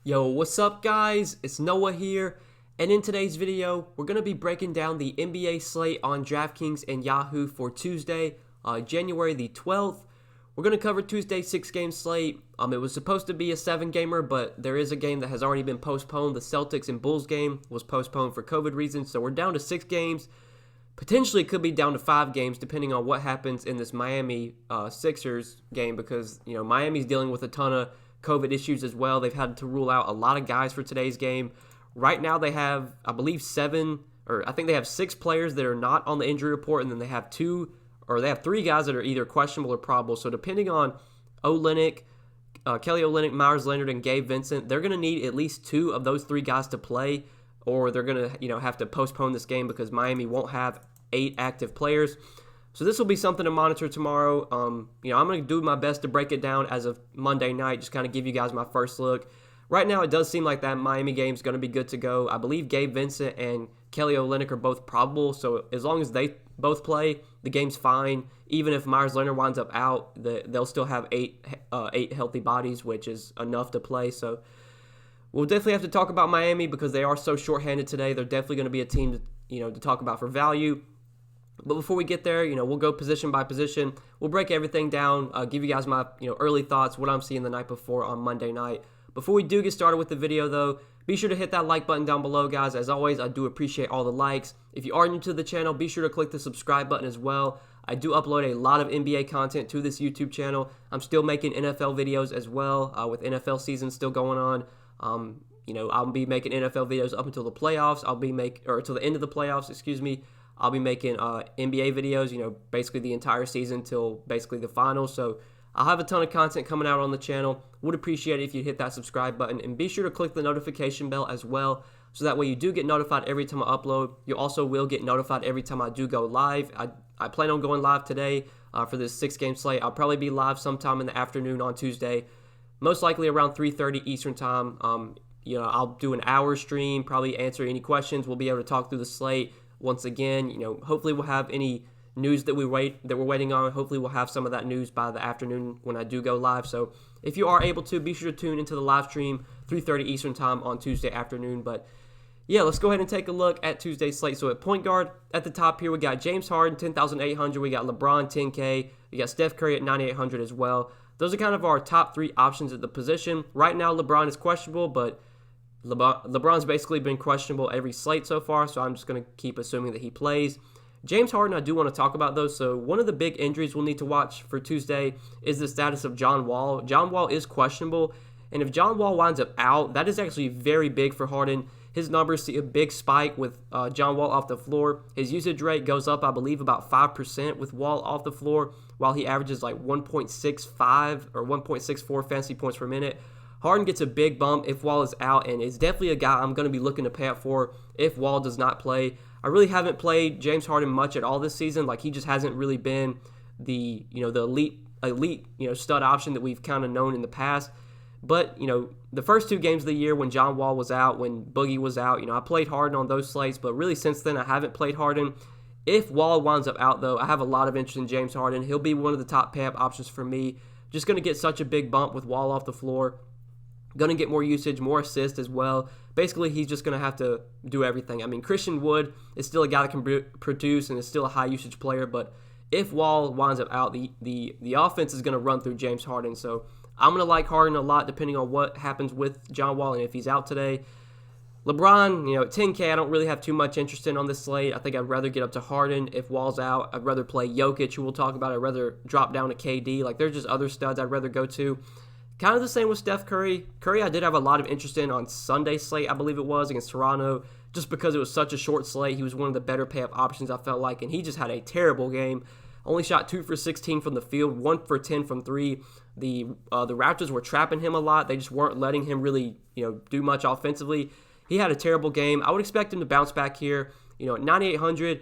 Yo, what's up guys? It's Noah here, and in today's video, we're going to be breaking down the NBA slate on Draftkings and Yahoo for Tuesday, January the 12th. We're going to cover Tuesday's 6-game slate. It was supposed to be a 7-gamer, but there is a game that has already been postponed. The Celtics and Bulls game was postponed for COVID reasons, so we're down to 6 games. Potentially could be down to 5 games depending on what happens in this Miami Sixers game because, Miami's dealing with a ton of COVID issues as well. They've had to rule out a lot of guys for today's game. Right now they have, I believe, 6 players that are not on the injury report, and then they have 3 guys that are either questionable or probable. So depending on Kelly Olynyk, Myers Leonard, and Gabe Vincent, they're going to need at least 2 of those 3 guys to play, or they're going to, have to postpone this game because Miami won't have 8 active players. So this will be something to monitor tomorrow. I'm going to do my best to break it down as of Monday night, just kind of give you guys my first look. Right now, it does seem like that Miami game is going to be good to go. I believe Gabe Vincent and Kelly Olynyk are both probable, so as long as they both play, the game's fine. Even if Myers Leonard winds up out, they'll still have 8 healthy bodies, which is enough to play. So we'll definitely have to talk about Miami because they are so shorthanded today. They're definitely going to be a team to talk about for value. But before we get there, we'll go position by position. We'll break everything down, give you guys my early thoughts, what I'm seeing the night before on Monday night. Before we do get started with the video, though, be sure to hit that like button down below, guys. As always, I do appreciate all the likes. If you are new to the channel, be sure to click the subscribe button as well. I do upload a lot of NBA content to this YouTube channel. I'm still making NFL videos as well, with NFL season still going on. I'll be making NFL videos up until the playoffs. Until the end of the playoffs, excuse me. I'll be making NBA videos, basically the entire season till basically the finals. So I'll have a ton of content coming out on the channel. Would appreciate it if you hit that subscribe button. And be sure to click the notification bell as well. So that way you do get notified every time I upload. You also will get notified every time I do go live. I plan on going live today for this 6-game slate. I'll probably be live sometime in the afternoon on Tuesday. Most likely around 3:30 Eastern time. I'll do an hour stream, probably answer any questions. We'll be able to talk through the slate. Once again, hopefully we'll have any news that we're waiting on. Hopefully we'll have some of that news by the afternoon when I do go live. So if you are able to, be sure to tune into the live stream 3:30 Eastern time on Tuesday afternoon. But yeah, let's go ahead and take a look at Tuesday's slate. So at point guard, at the top here, we got James Harden, 10,800. We got LeBron, 10K. We got Steph Curry at 9,800 as well. Those are kind of our top 3 options at the position. Right now, LeBron is questionable, but LeBron's basically been questionable every slate so far, so I'm just going to keep assuming that he plays. James Harden, I do want to talk about those. So one of the big injuries we'll need to watch for Tuesday is the status of John Wall. John Wall is questionable, and if John Wall winds up out, that is actually very big for Harden. His numbers see a big spike with John Wall off the floor. His usage rate goes up, I believe, about 5% with Wall off the floor, while he averages like 1.65 or 1.64 fantasy points per minute. Harden gets a big bump if Wall is out, and is definitely a guy I'm going to be looking to pay up for if Wall does not play. I really haven't played James Harden much at all this season. Like, he just hasn't really been the elite stud option that we've kind of known in the past. But the first 2 games of the year when John Wall was out, when Boogie was out, I played Harden on those slates. But really since then I haven't played Harden. If Wall winds up out though, I have a lot of interest in James Harden. He'll be one of the top pay up options for me. Just going to get such a big bump with Wall off the floor. Going to get more usage, more assists as well. Basically, he's just going to have to do everything. I mean, Christian Wood is still a guy that can produce and is still a high-usage player, but if Wall winds up out, the offense is going to run through James Harden. So I'm going to like Harden a lot depending on what happens with John Wall and if he's out today. LeBron, at 10K, I don't really have too much interest in on this slate. I think I'd rather get up to Harden if Wall's out. I'd rather play Jokic, who we'll talk about. I'd rather drop down to KD. Like, there's just other studs I'd rather go to. Kind of the same with Steph Curry. Curry I did have a lot of interest in on Sunday's slate, I believe it was, against Toronto, just because it was such a short slate. He was one of the better pay-up options, I felt like, and he just had a terrible game. Only shot 2 for 16 from the field, 1 for 10 from 3. The Raptors were trapping him a lot. They just weren't letting him really do much offensively. He had a terrible game. I would expect him to bounce back here. At 9,800.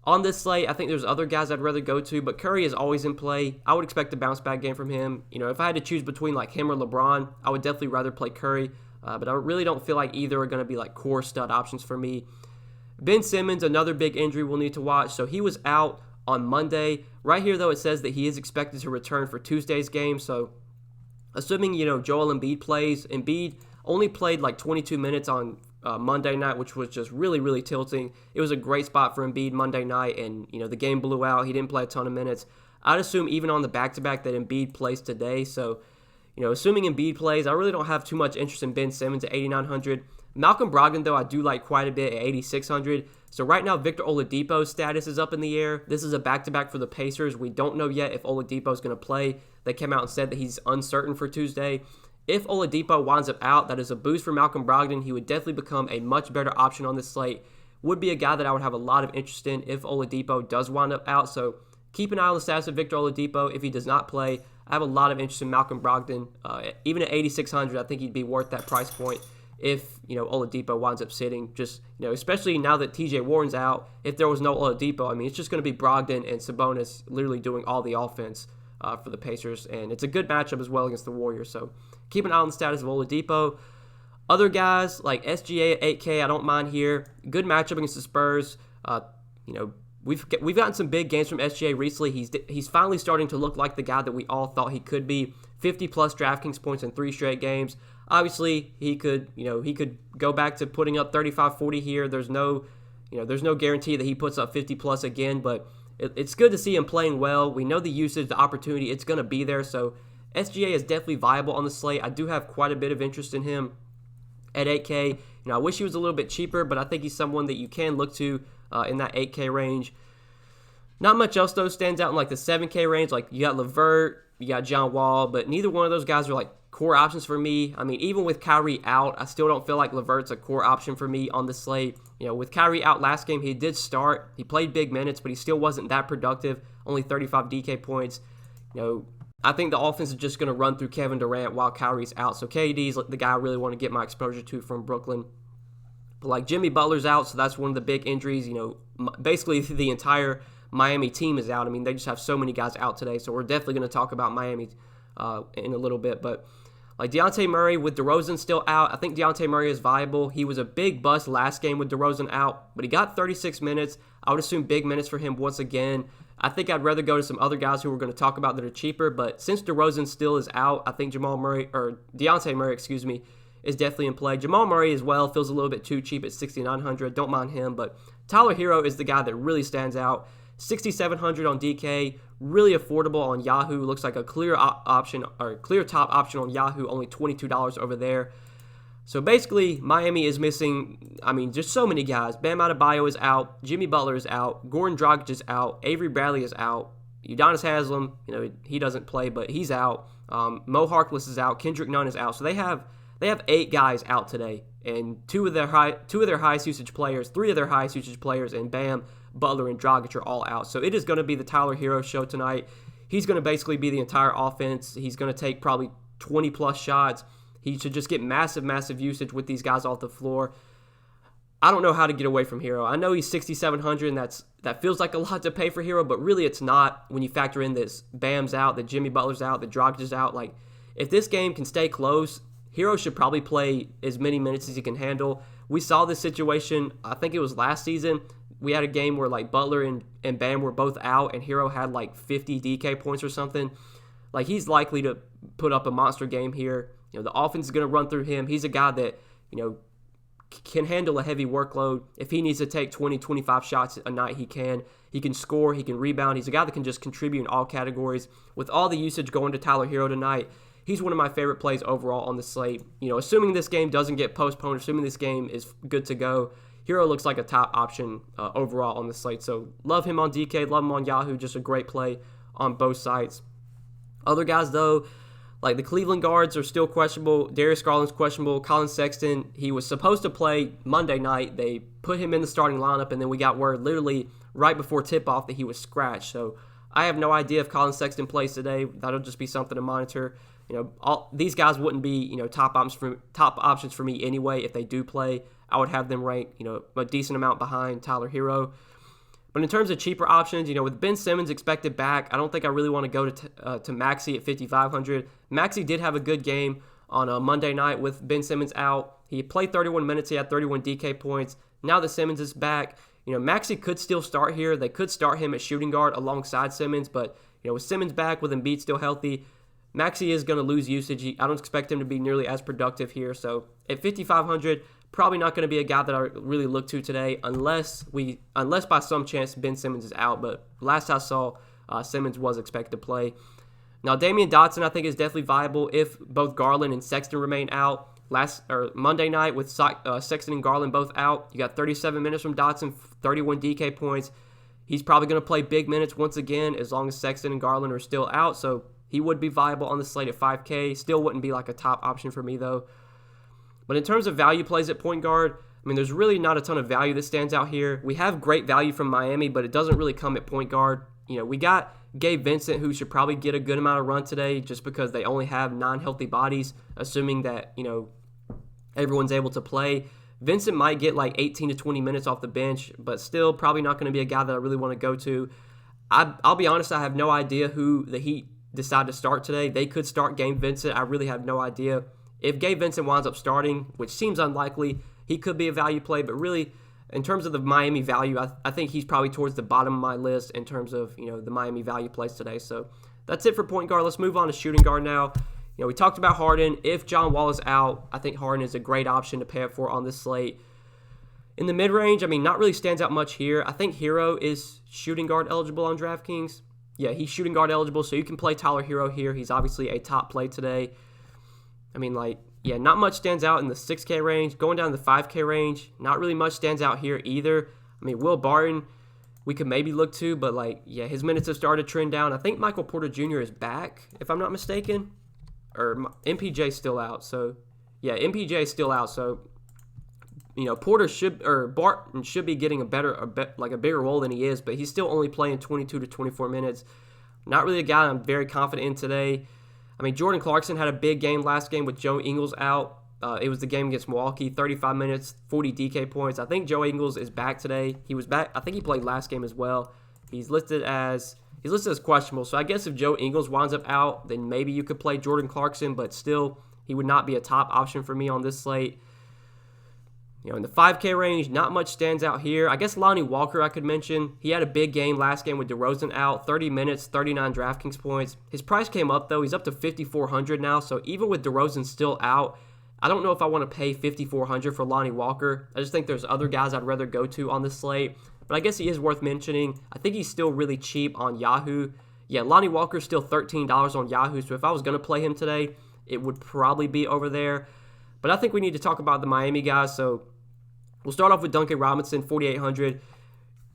On this slate, I think there's other guys I'd rather go to, but Curry is always in play. I would expect a bounce-back game from him. If I had to choose between like him or LeBron, I would definitely rather play Curry, but I really don't feel like either are going to be like core stud options for me. Ben Simmons, another big injury we'll need to watch. So he was out on Monday. Right here, though, it says that he is expected to return for Tuesday's game. So assuming, Joel Embiid plays, Embiid Only played like 22 minutes on Monday night, which was just really, really tilting. It was a great spot for Embiid Monday night, and the game blew out. He didn't play a ton of minutes. I'd assume even on the back-to-back that Embiid plays today. So, assuming Embiid plays, I really don't have too much interest in Ben Simmons at 8,900. Malcolm Brogdon, though, I do like quite a bit at 8,600. So right now, Victor Oladipo's status is up in the air. This is a back-to-back for the Pacers. We don't know yet if Oladipo is going to play. They came out and said that he's uncertain for Tuesday. If Oladipo winds up out, that is a boost for Malcolm Brogdon. He would definitely become a much better option on this slate. Would be a guy that I would have a lot of interest in if Oladipo does wind up out. So keep an eye on the status of Victor Oladipo. If he does not play, I have a lot of interest in Malcolm Brogdon. Even at 8,600, I think he'd be worth that price point if Oladipo winds up sitting. Just especially now that TJ Warren's out. If there was no Oladipo, I mean, it's just going to be Brogdon and Sabonis literally doing all the offense for the Pacers, and it's a good matchup as well against the Warriors. So keep an eye on the status of Oladipo. Other guys like SGA at 8K, I don't mind here. Good matchup against the Spurs. We've gotten some big games from SGA recently. He's finally starting to look like the guy that we all thought he could be. 50-plus Draftkings points in 3 straight games. Obviously, he could go back to putting up 35, 40 here. There's no guarantee that he puts up 50-plus again, but it's good to see him playing well. We know the usage, the opportunity, it's going to be there. So SGA is definitely viable on the slate. I do have quite a bit of interest in him at 8K. I wish he was a little bit cheaper, but I think he's someone that you can look to in that 8K range. Not much else, though, stands out in like the 7K range. Like, you got LeVert, you got John Wall, but neither one of those guys are like core options for me. I mean, even with Kyrie out, I still don't feel like LeVert's a core option for me on the slate. With Kyrie out last game, he did start. He played big minutes, but he still wasn't that productive. Only 35 DK points. I think the offense is just going to run through Kevin Durant while Kyrie's out. So KD's the guy I really want to get my exposure to from Brooklyn. But like Jimmy Butler's out, so that's one of the big injuries. Basically the entire Miami team is out. I mean, they just have so many guys out today. So we're definitely going to talk about Miami in a little bit. But like Dejounte Murray with DeRozan still out, I think Dejounte Murray is viable. He was a big bust last game with DeRozan out, but he got 36 minutes. I would assume big minutes for him once again. I think I'd rather go to some other guys who we're going to talk about that are cheaper, but since DeRozan still is out, I think Dejounte Murray, is definitely in play. Jamal Murray as well feels a little bit too cheap at 6,900. Don't mind him, but Tyler Hero is the guy that really stands out. 6,700 on DK, really affordable on Yahoo. Looks like a clear option or clear top option on Yahoo, only $22 over there. So basically, Miami is missing, just so many guys. Bam Adebayo is out. Jimmy Butler is out. Goran Dragic is out. Avery Bradley is out. Udonis Haslem, he doesn't play, but he's out. Mo Harkless is out. Kendrick Nunn is out. So they have 8 guys out today, and three of their highest usage players, and Bam, Butler, and Dragic are all out. So it is going to be the Tyler Hero show tonight. He's going to basically be the entire offense. He's going to take probably 20-plus shots. He should just get massive, massive usage with these guys off the floor. I don't know how to get away from Hero. I know he's 6,700, and that feels like a lot to pay for Hero, but really it's not when you factor in this Bam's out, that Jimmy Butler's out, that Dragic is out. Like, if this game can stay close, Hero should probably play as many minutes as he can handle. We saw this situation, I think it was last season. We had a game where like Butler and Bam were both out, and Hero had like 50 DK points or something. Like, he's likely to put up a monster game here. The offense is going to run through him. He's a guy that, can handle a heavy workload. If he needs to take 20, 25 shots a night, he can. He can score. He can rebound. He's a guy that can just contribute in all categories. With all the usage going to Tyler Hero tonight, he's one of my favorite plays overall on the slate. Assuming this game doesn't get postponed, assuming this game is good to go, Hero looks like a top option overall on the slate. So love him on DK, love him on Yahoo. Just a great play on both sides. Other guys, though, like the Cleveland guards are still questionable. Darius Garland's questionable. Colin Sexton, he was supposed to play Monday night. They put him in the starting lineup, and then we got word literally right before tip-off that he was scratched. So I have no idea if Colin Sexton plays today. That'll just be something to monitor. These guys wouldn't be top options for me anyway. If they do play, I would have them ranked a decent amount behind Tyler Hero. But in terms of cheaper options, with Ben Simmons expected back, I don't think I really want to go to Maxey at 5,500. Maxey did have a good game on a Monday night with Ben Simmons out. He played 31 minutes. He had 31 DK points. Now that Simmons is back, Maxey could still start here. They could start him at shooting guard alongside Simmons, but with Simmons back, with Embiid still healthy, Maxey is going to lose usage. I don't expect him to be nearly as productive here. So at 5,500, probably not going to be a guy that I really look to today unless by some chance Ben Simmons is out. But last I saw, Simmons was expected to play. Now, Damian Dotson, I think, is definitely viable if both Garland and Sexton remain out. Monday night with Sexton and Garland both out, you got 37 minutes from Dotson, 31 DK points. He's probably going to play big minutes once again as long as Sexton and Garland are still out. So he would be viable on the slate at 5K. Still wouldn't be like a top option for me, though. But in terms of value plays at point guard, I mean, there's really not a ton of value that stands out here. We have great value from Miami, but it doesn't really come at point guard. We got Gabe Vincent, who should probably get a good amount of run today just because they only have 9 healthy bodies, assuming that, everyone's able to play. Vincent might get like 18 to 20 minutes off the bench, but still probably not going to be a guy that I really want to go to. I'll be honest, I have no idea who the Heat decide to start today. They could start Gabe Vincent. I really have no idea. If Gabe Vincent winds up starting, which seems unlikely, he could be a value play, but really, in terms of the Miami value, I think he's probably towards the bottom of my list in terms of, the Miami value plays today. So that's it for point guard. Let's move on to shooting guard now. We talked about Harden. If John Wall is out, I think Harden is a great option to pay up for on this slate. In the mid-range, not really stands out much here. I think Hero is shooting guard eligible on DraftKings. Yeah, he's shooting guard eligible, so you can play Tyler Hero here. He's obviously a top play today. Not much stands out in the 6K range. Going down to the 5K range, not really much stands out here either. Will Barton, we could maybe look to, but his minutes have started to trend down. I think Michael Porter Jr. is back, if I'm not mistaken. Or MPJ's still out. So, MPJ is still out. So, Barton should be getting a bigger role than he is, but he's still only playing 22 to 24 minutes. Not really a guy I'm very confident in today. Jordan Clarkson had a big game last game with Joe Ingles out. It was the game against Milwaukee, 35 minutes, 40 DK points. I think Joe Ingles is back today. He was back. I think he played last game as well. He's listed as questionable. So I guess if Joe Ingles winds up out, then maybe you could play Jordan Clarkson, but still, he would not be a top option for me on this slate. In the 5K range, not much stands out here. I guess Lonnie Walker I could mention. He had a big game last game with DeRozan out, 30 minutes, 39 DraftKings points. His price came up, though. He's up to $5,400 now, so even with DeRozan still out, I don't know if I want to pay $5,400 for Lonnie Walker. I just think there's other guys I'd rather go to on this slate. But I guess he is worth mentioning. I think he's still really cheap on Yahoo. Yeah, Lonnie Walker's still $13 on Yahoo, so if I was going to play him today, it would probably be over there. But I think we need to talk about the Miami guys, so we'll start off with Duncan Robinson, $4,800.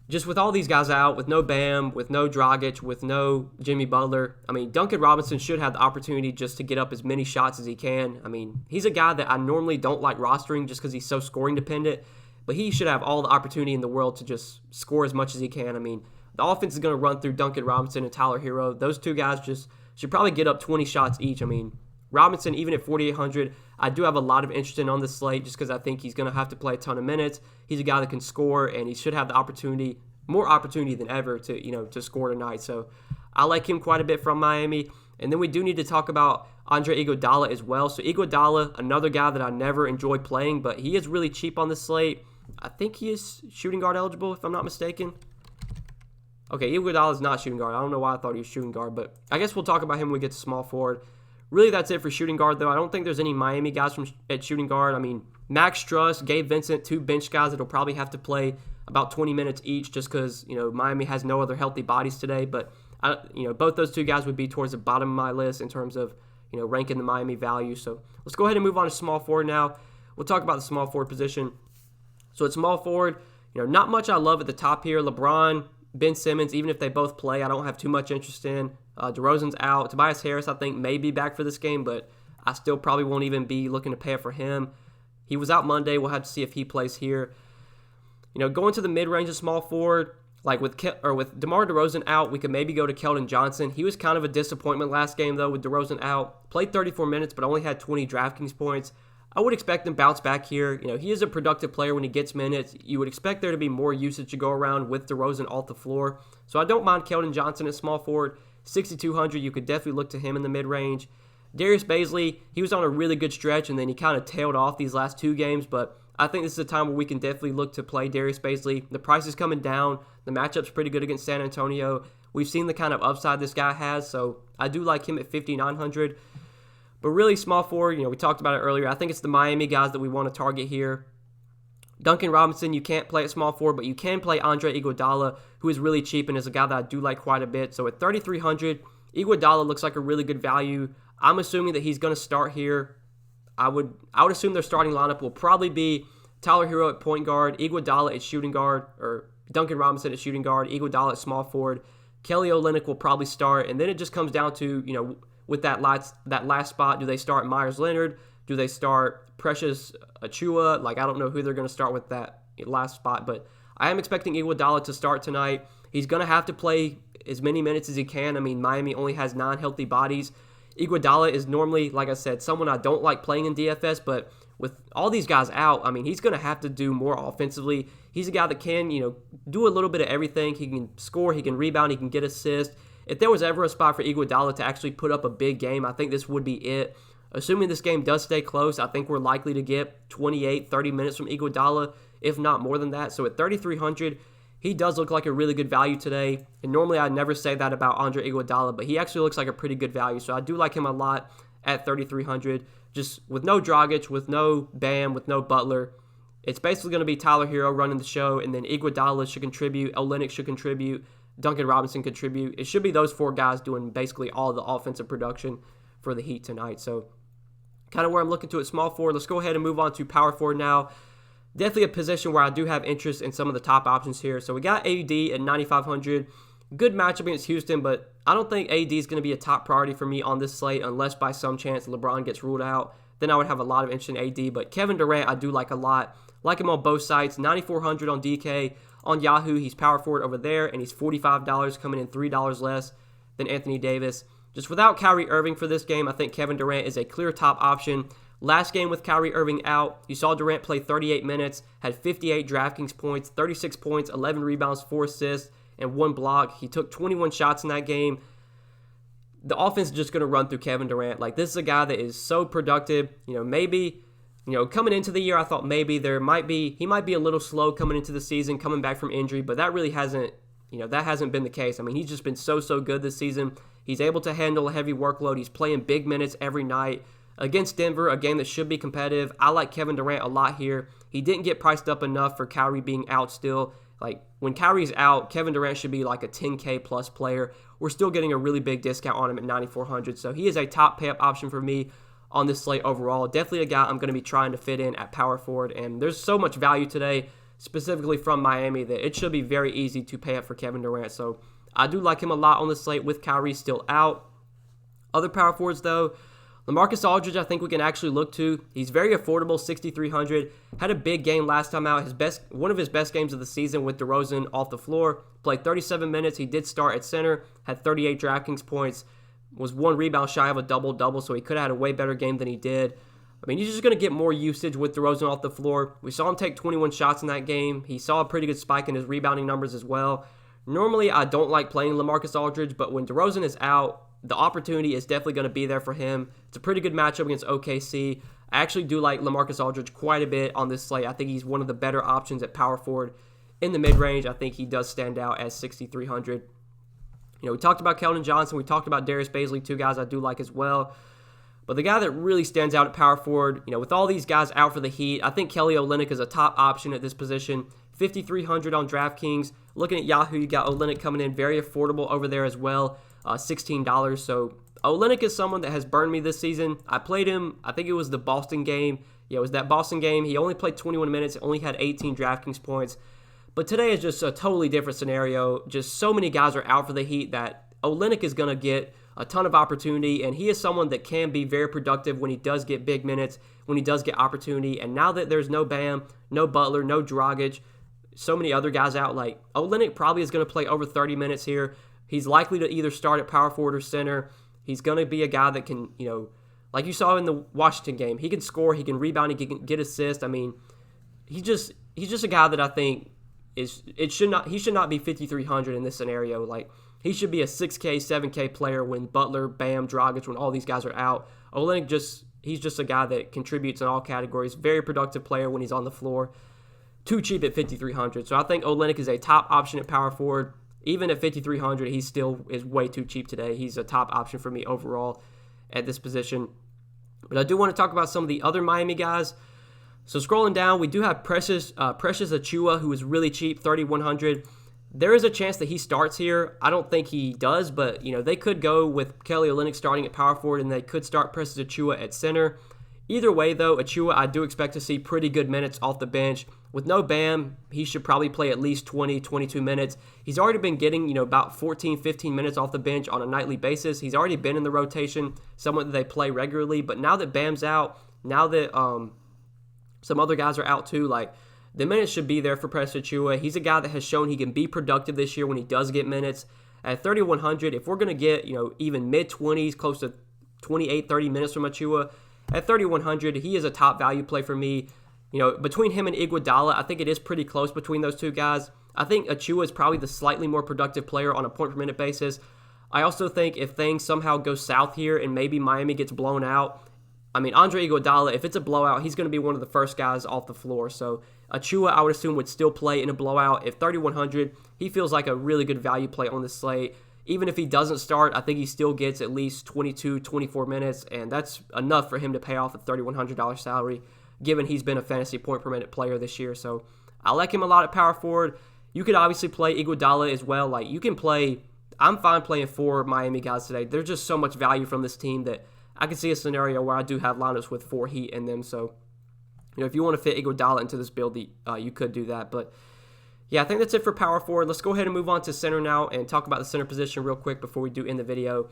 Just with all these guys out, with no Bam, with no Dragic, with no Jimmy Butler, Duncan Robinson should have the opportunity just to get up as many shots as he can. He's a guy that I normally don't like rostering just because he's so scoring dependent, but he should have all the opportunity in the world to just score as much as he can. The offense is going to run through Duncan Robinson and Tyler Hero. Those two guys just should probably get up 20 shots each. Robinson, even at $4,800, I do have a lot of interest in on this slate just because I think he's going to have to play a ton of minutes. He's a guy that can score, and he should have the opportunity, more opportunity than ever to score tonight. So I like him quite a bit from Miami. And then we do need to talk about Andre Iguodala as well. So Iguodala, another guy that I never enjoy playing, but he is really cheap on this slate. I think he is shooting guard eligible, if I'm not mistaken. Okay, Iguodala is not shooting guard. I don't know why I thought he was shooting guard, but I guess we'll talk about him when we get to small forward. Really, that's it for shooting guard, though. I don't think there's any Miami guys at shooting guard. Max Strus, Gabe Vincent, two bench guys that'll probably have to play about 20 minutes each just because, Miami has no other healthy bodies today. But, both those two guys would be towards the bottom of my list in terms of, ranking the Miami value. So let's go ahead and move on to small forward now. We'll talk about the small forward position. So at small forward, not much I love at the top here. LeBron, Ben Simmons, even if they both play, I don't have too much interest in. DeRozan's out. Tobias Harris, I think, may be back for this game, but I still probably won't even be looking to pay up for him. He was out Monday. We'll have to see if he plays here. Going to the mid-range of small forward, like with DeMar DeRozan out, we could maybe go to Keldon Johnson. He was kind of a disappointment last game, though, with DeRozan out. Played 34 minutes, but only had 20 DraftKings points. I would expect him to bounce back here. He is a productive player when he gets minutes. You would expect there to be more usage to go around with DeRozan off the floor. So I don't mind Keldon Johnson at small forward. 6,200, you could definitely look to him in the mid-range. Darius Bazley, he was on a really good stretch, and then he kind of tailed off these last two games, but I think this is a time where we can definitely look to play Darius Bazley. The price is coming down. The matchup's pretty good against San Antonio. We've seen the kind of upside this guy has, so I do like him at 5,900. But really, small forward, we talked about it earlier. I think it's the Miami guys that we want to target here. Duncan Robinson, you can't play at small forward, but you can play Andre Iguodala, who is really cheap and is a guy that I do like quite a bit. So at 3,300, Iguodala looks like a really good value. I'm assuming that he's going to start here. I would assume their starting lineup will probably be Tyler Hero at point guard, Iguodala at shooting guard, or Duncan Robinson at shooting guard, Iguodala at small forward. Kelly Olynyk will probably start, and then it just comes down to, with that last spot, do they start Myers Leonard? Do they start Precious Achua? I don't know who they're going to start with that last spot, but I am expecting Iguodala to start tonight. He's going to have to play as many minutes as he can. I mean, Miami only has 9 healthy bodies. Iguodala is normally, like I said, someone I don't like playing in DFS, but with all these guys out, I mean, he's going to have to do more offensively. He's a guy that can, do a little bit of everything. He can score, he can rebound, he can get assists. If there was ever a spot for Iguodala to actually put up a big game, I think this would be it. Assuming this game does stay close, I think we're likely to get 28, 30 minutes from Iguodala, if not more than that. So at 3,300, he does look like a really good value today. And normally I'd never say that about Andre Iguodala, but he actually looks like a pretty good value. So I do like him a lot at 3,300. Just with no Dragic, with no Bam, with no Butler, it's basically going to be Tyler Hero running the show, and then Iguodala should contribute, Olynyk should contribute, Duncan Robinson contribute. It should be those 4 guys doing basically all the offensive production for the Heat tonight. So kind of where I'm looking to at small forward. Let's go ahead and move on to power forward now. Definitely a position where I do have interest in some of the top options here. So we got AD at 9,500. Good matchup against Houston, but I don't think AD is going to be a top priority for me on this slate unless by some chance LeBron gets ruled out. Then I would have a lot of interest in AD. But Kevin Durant I do like a lot. Like him on both sites. 9,400 on DK. On Yahoo, he's power forward over there, and he's $45, coming in $3 less than Anthony Davis. Just without Kyrie Irving for this game, I think Kevin Durant is a clear top option. Last game with Kyrie Irving out, you saw Durant play 38 minutes, had 58 Draftkings points, 36 points, 11 rebounds, 4 assists, and 1 block. He took 21 shots in that game. The offense is just going to run through Kevin Durant. This is a guy that is so productive. Maybe, coming into the year, I thought maybe he might be a little slow coming into the season, coming back from injury, but that really hasn't been the case. I mean, he's just been so good this season. He's able to handle a heavy workload. He's playing big minutes every night. Against Denver, a game that should be competitive. I like Kevin Durant a lot here. He didn't get priced up enough for Kyrie being out still. When Kyrie's out, Kevin Durant should be like a 10K plus player. We're still getting a really big discount on him at 9,400. So he is a top pay-up option for me on this slate overall. Definitely a guy I'm going to be trying to fit in at power forward. And there's so much value today, specifically from Miami, that it should be very easy to pay up for Kevin Durant. So I do like him a lot on the slate with Kyrie still out. Other power forwards, though, LaMarcus Aldridge, I think we can actually look to. He's very affordable, 6,300. Had a big game last time out. One of his best games of the season with DeRozan off the floor. Played 37 minutes. He did start at center. Had 38 Draftkings points. Was 1 rebound shy of a double-double, so he could have had a way better game than he did. I mean, he's just going to get more usage with DeRozan off the floor. We saw him take 21 shots in that game. He saw a pretty good spike in his rebounding numbers as well. Normally, I don't like playing LaMarcus Aldridge, but when DeRozan is out, the opportunity is definitely going to be there for him. It's a pretty good matchup against OKC. I actually do like LaMarcus Aldridge quite a bit on this slate. I think he's one of the better options at power forward in the mid-range. I think he does stand out as 6,300. We talked about Keldon Johnson. We talked about Darius Bazley, 2 guys I do like as well. But the guy that really stands out at power forward, with all these guys out for the Heat, I think Kelly Olynyk is a top option at this position. 5,300 on DraftKings. Looking at Yahoo, you got Olynyk coming in very affordable over there as well. $16. So Olynyk is someone that has burned me this season. I played him, I think it was the Boston game. Yeah, it was that Boston game. He only played 21 minutes, only had 18 DraftKings points. But today is just a totally different scenario. Just so many guys are out for the Heat that Olynyk is going to get a ton of opportunity, and he is someone that can be very productive when he does get big minutes, when he does get opportunity. And now that there's no Bam, no Butler, no Dragic, so many other guys out, Olynyk probably is going to play over 30 minutes here. He's likely to either start at power forward or center. He's going to be a guy that can, like you saw in the Washington game, he can score, he can rebound, he can get assists. I mean, he's just a guy that I think he should not be 5,300 in this scenario. He should be a 6K, 7K player when Butler, Bam, Dragic, when all these guys are out. Olynyk he's just a guy that contributes in all categories. Very productive player when he's on the floor. Too cheap at 5,300. So I think Olynyk is a top option at power forward. even at 5,300, he still is way too cheap today. He's a top option for me overall at this position. But I do want to talk about some of the other Miami guys. So scrolling down, we do have Precious Achiuwa, who is really cheap, 3,100. There is a chance that he starts here. I don't think he does, but they could go with Kelly Olynyk starting at power forward, and they could start Precious Achiuwa at center. Either way, though, Achiuwa, I do expect to see pretty good minutes off the bench. With no Bam, he should probably play at least 20, 22 minutes. He's already been getting, about 14, 15 minutes off the bench on a nightly basis. He's already been in the rotation, someone that they play regularly. But now that Bam's out, now that some other guys are out too, the minutes should be there for Precious Achiuwa. He's a guy that has shown he can be productive this year when he does get minutes. At 3,100, if we're going to get, even mid-20s, close to 28, 30 minutes from Achiuwa, at 3,100, he is a top value play for me. Between him and Iguodala, I think it is pretty close between those two guys. I think Achiuwa is probably the slightly more productive player on a point-per-minute basis. I also think if things somehow go south here and maybe Miami gets blown out, Andre Iguodala, if it's a blowout, he's going to be one of the first guys off the floor. So Achiuwa, I would assume, would still play in a blowout. At 3,100, he feels like a really good value play on the slate. Even if he doesn't start, I think he still gets at least 22, 24 minutes, and that's enough for him to pay off a $3,100 salary, given he's been a fantasy point-per-minute player this year. So I like him a lot at power forward. You could obviously play Iguodala as well. You can play – I'm fine playing 4 Miami guys today. There's just so much value from this team that I can see a scenario where I do have lineups with 4 Heat in them. So, if you want to fit Iguodala into this build, you could do that. But, yeah, I think that's it for power forward. Let's go ahead and move on to center now and talk about the center position real quick before we do end the video.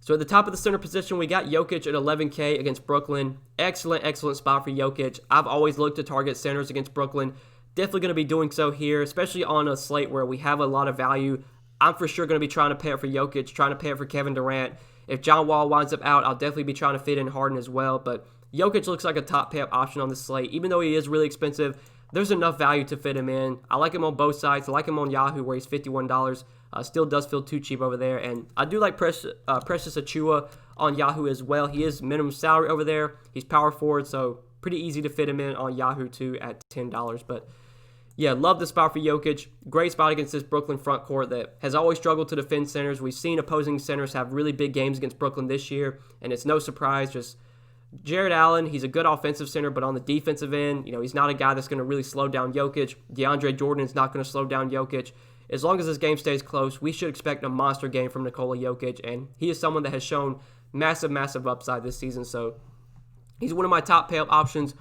So at the top of the center position, we got Jokic at 11K against Brooklyn. Excellent, excellent spot for Jokic. I've always looked to target centers against Brooklyn. Definitely going to be doing so here, especially on a slate where we have a lot of value. I'm for sure going to be trying to pay it for Jokic, trying to pay it for Kevin Durant. If John Wall winds up out, I'll definitely be trying to fit in Harden as well. But Jokic looks like a top pay-up option on the slate. Even though he is really expensive, there's enough value to fit him in. I like him on both sides. I like him on Yahoo where he's $51. Still does feel too cheap over there. And I do like Precious Achiuwa on Yahoo as well. He is minimum salary over there. He's power forward, so pretty easy to fit him in on Yahoo too at $10. But yeah, love the spot for Jokic. Great spot against this Brooklyn front court that has always struggled to defend centers. We've seen opposing centers have really big games against Brooklyn this year, and it's no surprise. Just Jared Allen, he's a good offensive center, but on the defensive end, he's not a guy that's going to really slow down Jokic. DeAndre Jordan is not going to slow down Jokic. As long as this game stays close, we should expect a monster game from Nikola Jokic, and he is someone that has shown massive, massive upside this season. So he's one of my top pay-up options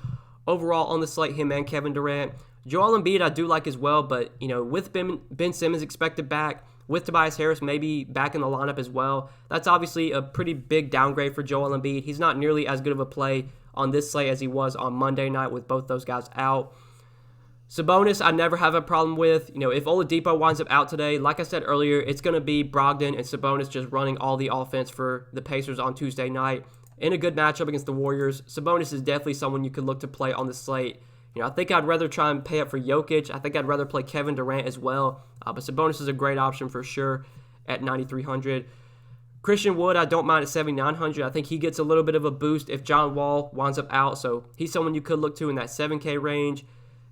overall on the slate, him and Kevin Durant. Joel Embiid I do like as well, but with Ben Simmons expected back, with Tobias Harris maybe back in the lineup as well, that's obviously a pretty big downgrade for Joel Embiid. He's not nearly as good of a play on this slate as he was on Monday night with both those guys out. Sabonis, I never have a problem with. If Oladipo winds up out today, like I said earlier, it's going to be Brogdon and Sabonis just running all the offense for the Pacers on Tuesday night. In a good matchup against the Warriors, Sabonis is definitely someone you could look to play on the slate. I think I'd rather try and pay up for Jokic. I think I'd rather play Kevin Durant as well. But Sabonis is a great option for sure at 9,300. Christian Wood, I don't mind at 7,900. I think he gets a little bit of a boost if John Wall winds up out. So he's someone you could look to in that 7K range.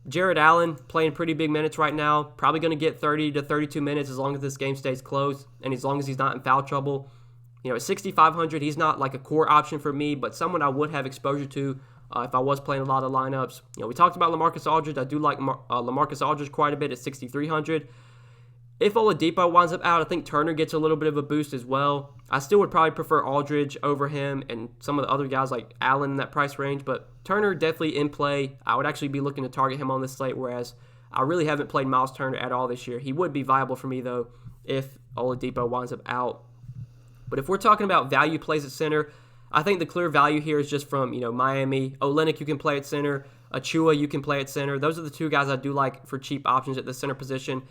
Jared Allen playing pretty big minutes right now. Probably going to get 30 to 32 minutes as long as this game stays close and as long as he's not in foul trouble. At 6,500, he's not like a core option for me, but someone I would have exposure to if I was playing a lot of lineups. We talked about LaMarcus Aldridge. I do like LaMarcus Aldridge quite a bit at 6,300. If Oladipo winds up out, I think Turner gets a little bit of a boost as well. I still would probably prefer Aldridge over him and some of the other guys like Allen in that price range, but Turner definitely in play. I would actually be looking to target him on this slate, whereas I really haven't played Miles Turner at all this year. He would be viable for me, though, if Oladipo winds up out. But if we're talking about value plays at center, I think the clear value here is just from, Miami. Olynyk, you can play at center. Achiuwa, you can play at center. Those are the two guys I do like for cheap options at the center position.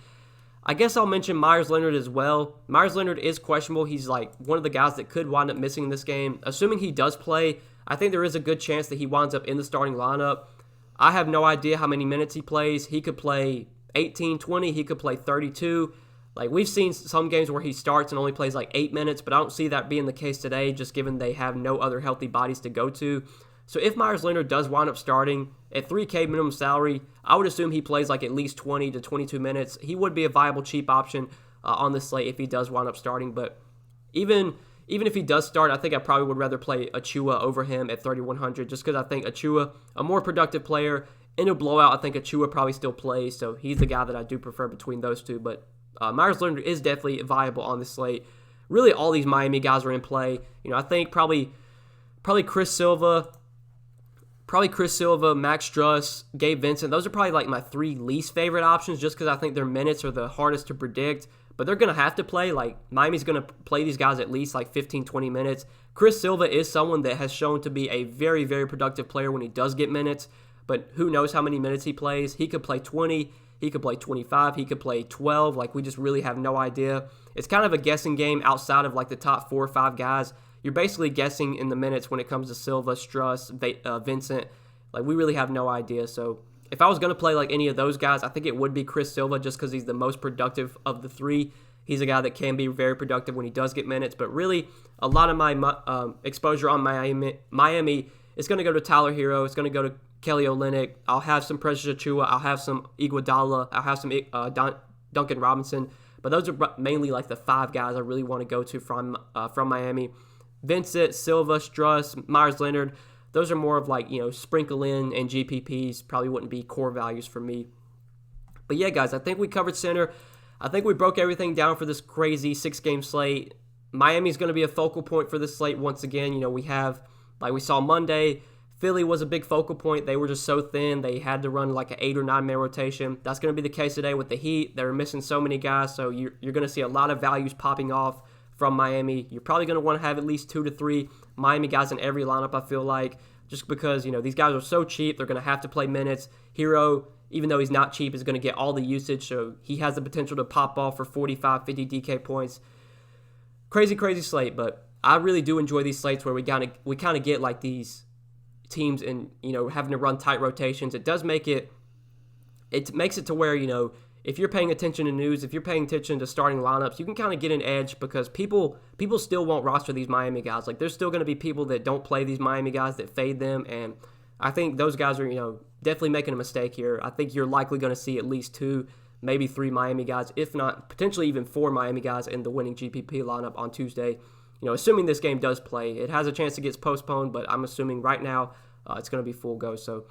I guess I'll mention Myers Leonard as well. Myers Leonard is questionable. He's like one of the guys that could wind up missing in this game. Assuming he does play, I think there is a good chance that he winds up in the starting lineup. I have no idea how many minutes he plays. He could play 18, 20. He could play 32. We've seen some games where he starts and only plays 8 minutes, but I don't see that being the case today, just given they have no other healthy bodies to go to. So if Myers Leonard does wind up starting at 3K minimum salary, I would assume he plays at least 20 to 22 minutes. He would be a viable cheap option on the slate if he does wind up starting. But even if he does start, I think I probably would rather play Achua over him at 3,100 just because I think Achua, a more productive player. In a blowout, I think Achua probably still plays, so he's the guy that I do prefer between those two. But Myers Leonard is definitely viable on the slate. Really, all these Miami guys are in play. I think probably Chris Silva, Max Struss, Gabe Vincent. Those are probably like my 3 least favorite options just because I think their minutes are the hardest to predict. But they're going to have to play. Like, Miami's going to play these guys at least like 15, 20 minutes. Chris Silva is someone that has shown to be a very, very productive player when he does get minutes. But who knows how many minutes he plays. He could play 20. He could play 25. He could play 12. Like, we just really have no idea. It's kind of a guessing game outside of like the top 4 or 5 guys. You're basically guessing in the minutes when it comes to Silva, Struss, Vincent. Like, we really have no idea. So if I was going to play like any of those guys, I think it would be Chris Silva just because he's the most productive of the 3. He's a guy that can be very productive when he does get minutes. But really, a lot of my exposure on Miami is going to go to Tyler Hero. It's going to go to Kelly Olynyk. I'll have some Precious Achua. I'll have some Iguodala. I'll have some Duncan Robinson. But those are mainly like the 5 guys I really want to go to from Miami. Vincent, Silva, Struss, Myers Leonard. Those are more of like, sprinkle in and GPPs. Probably wouldn't be core values for me. But yeah, guys, I think we covered center. I think we broke everything down for this crazy 6-game slate. Miami's going to be a focal point for this slate once again. We have, like we saw Monday, Philly was a big focal point. They were just so thin. They had to run like an 8 or 9-man rotation. That's going to be the case today with the Heat. They're missing so many guys, so you're going to see a lot of values popping off from Miami. You're probably going to want to have at least 2 to 3 Miami guys in every lineup, I feel like, just because, these guys are so cheap. They're going to have to play minutes. Hero, even though he's not cheap, is going to get all the usage, so he has the potential to pop off for 45, 50 DK points. Crazy, crazy slate, but I really do enjoy these slates where we kind of get like these teams and, having to run tight rotations. It makes it to where, if you're paying attention to news, if you're paying attention to starting lineups, you can kind of get an edge because people still won't roster these Miami guys. Like, there's still going to be people that don't play these Miami guys that fade them, and I think those guys are, definitely making a mistake here. I think you're likely going to see at least 2, maybe 3 Miami guys, if not potentially even 4 Miami guys in the winning GPP lineup on Tuesday. Assuming this game does play. It has a chance to get postponed, but I'm assuming right now it's going to be full go. So,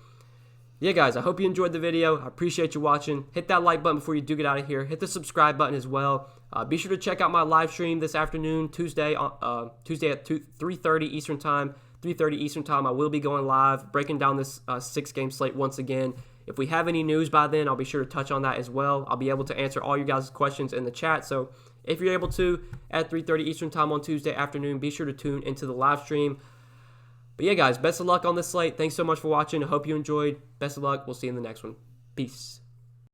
yeah, guys, I hope you enjoyed the video. I appreciate you watching. Hit that like button before you do get out of here. Hit the subscribe button as well. Be sure to check out my live stream this afternoon, Tuesday at 3:30 Eastern Time. 3:30 Eastern Time, I will be going live, breaking down this 6-game slate once again. If we have any news by then, I'll be sure to touch on that as well. I'll be able to answer all your guys' questions in the chat. So if you're able to, at 3:30 Eastern Time on Tuesday afternoon, be sure to tune into the live stream. But yeah, guys, best of luck on this slate. Thanks so much for watching. I hope you enjoyed. Best of luck. We'll see you in the next one. Peace.